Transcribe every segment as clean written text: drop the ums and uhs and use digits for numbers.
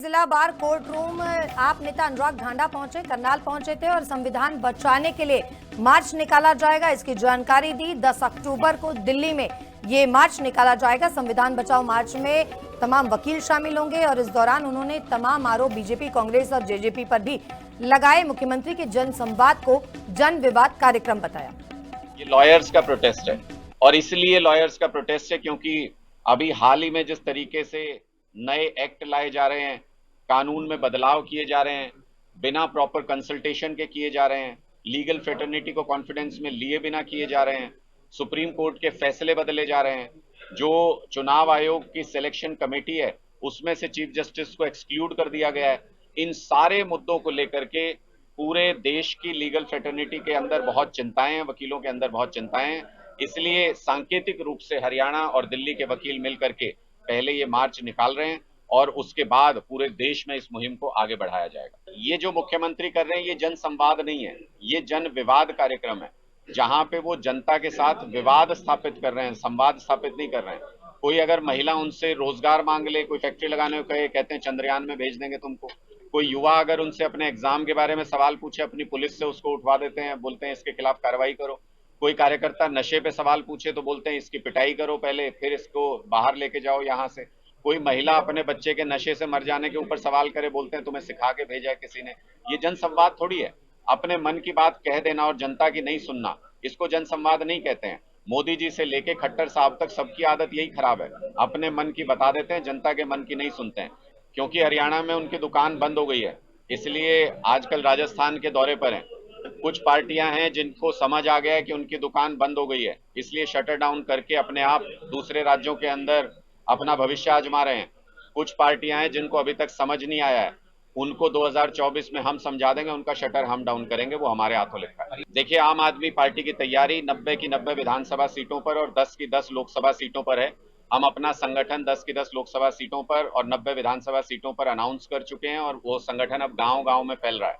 जिला बार court room आप नेता अनुराग ढांडा पहुंचे, करनाल पहुंचे थे और संविधान बचाने के लिए मार्च निकाला जाएगा, इसकी जानकारी दी। 10 अक्टूबर को दिल्ली में ये मार्च निकाला जाएगा। संविधान बचाओ मार्च में तमाम वकील शामिल होंगे और इस दौरान उन्होंने तमाम आरोप बीजेपी, कांग्रेस और जेजेपी पर भी लगाए। मुख्यमंत्री के जन संवाद को जन विवाद कार्यक्रम बताया। ये लॉयर्स का प्रोटेस्ट है और इसलिए लॉयर्स का प्रोटेस्ट है क्योंकि अभी हाल ही में जिस तरीके से नए एक्ट लाए जा रहे हैं, कानून में बदलाव किए जा रहे हैं, बिना प्रॉपर कंसल्टेशन के किए जा रहे हैं, लीगल फ्रेटर्निटी को कॉन्फिडेंस में लिए बिना किए जा रहे हैं, सुप्रीम कोर्ट के फैसले बदले जा रहे हैं, जो चुनाव आयोग की सिलेक्शन कमेटी है उसमें से चीफ जस्टिस को एक्सक्लूड कर दिया गया है। इन सारे मुद्दों को लेकर के पूरे देश की लीगल फ्रेटर्निटी के अंदर बहुत चिंताएं हैं, वकीलों के अंदर बहुत चिंताएं हैं। इसलिए सांकेतिक रूप से हरियाणा और दिल्ली के वकील मिलकर के पहले ये मार्च निकाल रहे हैं और उसके बाद पूरे देश में इस मुहिम को आगे बढ़ाया जाएगा। ये जो मुख्यमंत्री कर रहे हैं ये जन संवाद नहीं है, ये जन विवाद कार्यक्रम है, जहां पे वो जनता के साथ विवाद स्थापित कर रहे हैं, संवाद स्थापित नहीं कर रहे हैं। कोई अगर महिला उनसे रोजगार मांग ले, कोई फैक्ट्री लगाने को कहे, कहते हैं चंद्रयान में भेज देंगे तुमको। कोई युवा अगर उनसे अपने एग्जाम के बारे में सवाल पूछे अपनी पुलिस से, उसको उठवा देते हैं, बोलते हैं इसके खिलाफ कार्रवाई करो। कोई कार्यकर्ता नशे पे सवाल पूछे तो बोलते हैं इसकी पिटाई करो पहले, फिर इसको बाहर लेके जाओ यहाँ से। कोई महिला अपने बच्चे के नशे से मर जाने के ऊपर सवाल करे, बोलते हैं तुम्हें सिखा के भेजा है किसी ने। ये जन संवाद थोड़ी है, अपने मन की बात कह देना और जनता की नहीं सुनना, इसको जन संवाद नहीं कहते हैं। मोदी जी से लेके खट्टर साहब तक सबकी आदत यही खराब है, अपने मन की बता देते हैं, जनता के मन की नहीं सुनते हैं। क्योंकि हरियाणा में उनकी दुकान बंद हो गई है, इसलिए आजकल राजस्थान के दौरे पर हैं। कुछ पार्टियां हैं जिनको समझ आ गया है कि उनकी दुकान बंद हो गई है, इसलिए शटर डाउन करके अपने आप दूसरे राज्यों के अंदर अपना भविष्य आजमा रहे हैं। कुछ पार्टियां हैं जिनको अभी तक समझ नहीं आया है, उनको 2024 में हम समझा देंगे, उनका शटर हम डाउन करेंगे, वो हमारे हाथों लिखा है। देखिए, आम आदमी पार्टी की तैयारी 90 की 90 विधानसभा सीटों पर और 10 की 10 लोकसभा सीटों पर है। हम अपना संगठन 10 की 10 लोकसभा सीटों पर और 90 विधानसभा सीटों पर अनाउंस कर चुके हैं और वो संगठन अब गांव-गांव में फैल रहा है।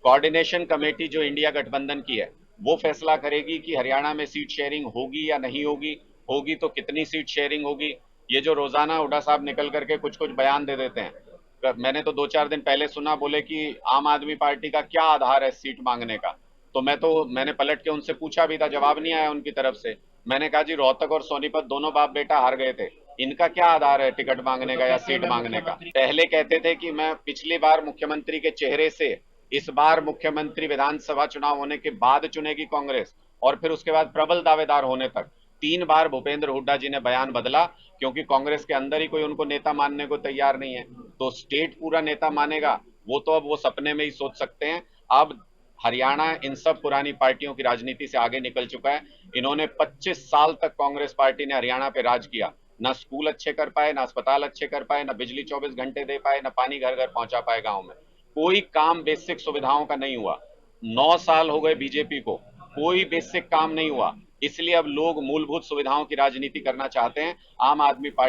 कोऑर्डिनेशन कमेटी जो इंडिया गठबंधन की है वो फैसला करेगी कि हरियाणा में सीट शेयरिंग होगी या नहीं होगी, होगी तो कितनी सीट शेयरिंग होगी। ये जो रोजाना हुड्डा साहब निकल करके कुछ कुछ बयान दे देते हैं, मैंने तो 2-4 दिन पहले सुना, बोले कि आम आदमी पार्टी का क्या आधार है सीट मांगने का। तो मैंने पलट के उनसे पूछा भी था, जवाब नहीं आया उनकी तरफ से। मैंने कहा जी, रोहतक और सोनीपत दोनों बाप बेटा हार गए थे, इनका क्या आधार है टिकट मांगने का या सीट मांगने का। पहले कहते थे कि मैं पिछली बार मुख्यमंत्री के चेहरे से, इस बार मुख्यमंत्री विधानसभा चुनाव होने के बाद चुनेगी कांग्रेस, और फिर उसके बाद प्रबल दावेदार होने तक 3 बार भूपेंद्र हुड्डा जी ने बयान बदला, क्योंकि कांग्रेस के अंदर ही कोई उनको नेता मानने को तैयार नहीं है। तो स्टेट पूरा नेता मानेगा वो तो अब वो सपने में ही सोच सकते हैं। अब हरियाणा इन सब पुरानी पार्टियों की राजनीति से आगे निकल चुका है। इन्होंने 25 साल तक कांग्रेस पार्टी ने हरियाणा पे राज किया, ना स्कूल अच्छे कर पाए, ना अस्पताल अच्छे कर पाए, ना बिजली 24 घंटे दे पाए, ना पानी घर घर पहुंचा पाए गांव में। कोई काम बेसिक सुविधाओं का नहीं हुआ। 9 साल हो गए बीजेपी को, कोई बेसिक काम नहीं हुआ। इसलिए अब लोग मूलभूत सुविधाओं की राजनीति करना चाहते हैं। आम आदमी पार्टी